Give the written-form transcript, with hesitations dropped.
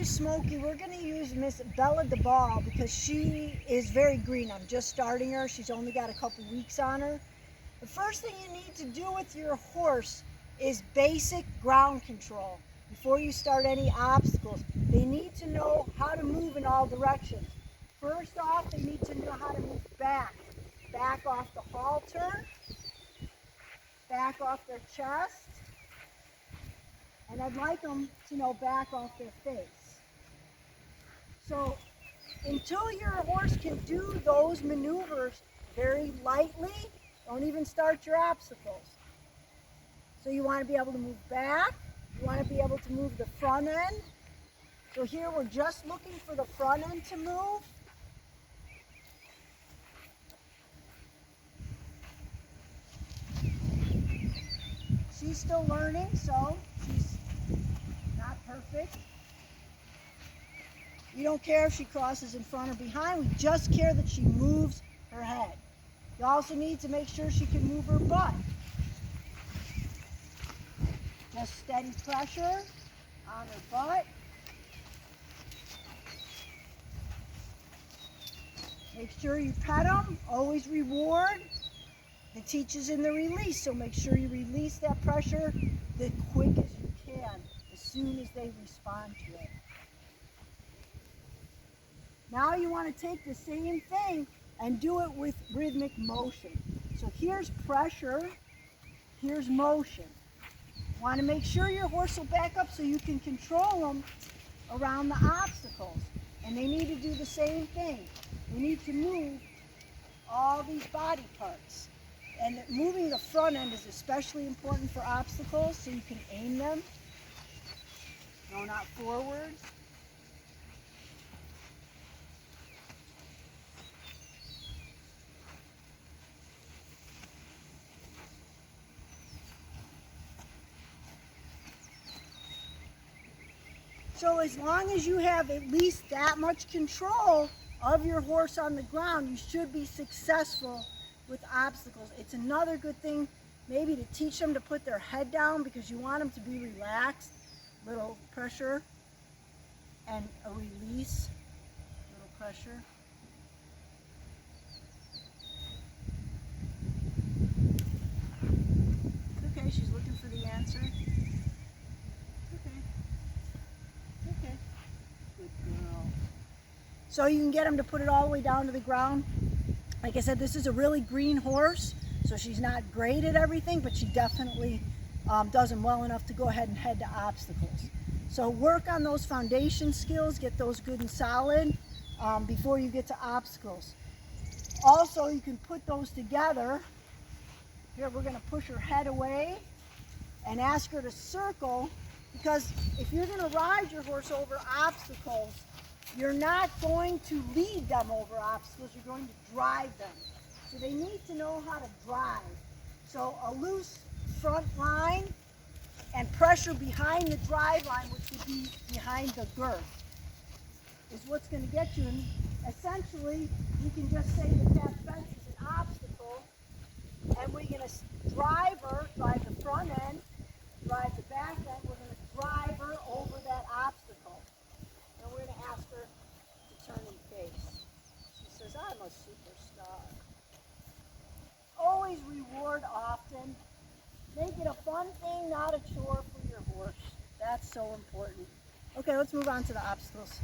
use Smokey, we're going to use Miss Bella DeBall because she is very green. I'm just starting her. She's only got a couple weeks on her. The first thing you need to do with your horse is basic ground control. Before you start any obstacles, they need to know how to move in all directions. First off, they need to know how to move back. Back off the halter, back off their chest, and I'd like them to know back off their face. So until your horse can do those maneuvers very lightly, don't even start your obstacles. So you want to be able to move back, you want to be able to move the front end. So here we're just looking for the front end to move. She's still learning, so she's not perfect. We don't care if she crosses in front or behind, we just care that she moves her head. You also need to make sure she can move her butt. Just steady pressure on her butt. Make sure you pet them, always reward. The teach is in the release, so make sure you release that pressure the quick as you can, as soon as they respond to it. Now you want to take the same thing and do it with rhythmic motion. So here's pressure, here's motion. Want to make sure your horse will back up so you can control them around the obstacles. And they need to do the same thing. They need to move all these body parts. And moving the front end is especially important for obstacles so you can aim them. No, not forward. So as long as you have at least that much control of your horse on the ground, you should be successful with obstacles. It's another good thing maybe to teach them to put their head down because you want them to be relaxed. Little pressure and a release, little pressure. Okay, she's looking for the answer. Okay. Good girl. So you can get them to put it all the way down to the ground. Like I said, this is a really green horse, so she's not great at everything, but she definitely does them well enough to go ahead and head to obstacles. So work on those foundation skills, get those good and solid before you get to obstacles. Also, you can put those together. Here, we're going to push her head away and ask her to circle, because if you're going to ride your horse over obstacles, you're not going to lead them over obstacles, you're going to drive them. So they need to know how to drive. So a loose front line and pressure behind the drive line, which would be behind the girth, is what's going to get you. And essentially, you can just say that that fence is an obstacle, and we're going to drive her, drive the front end, drive the back end, we're going to drive her over that obstacle. And we're going to ask her to turn and face. She says, I'm a superstar. Always reward often. Make it a fun thing, not a chore for your horse. That's so important. Okay, let's move on to the obstacles.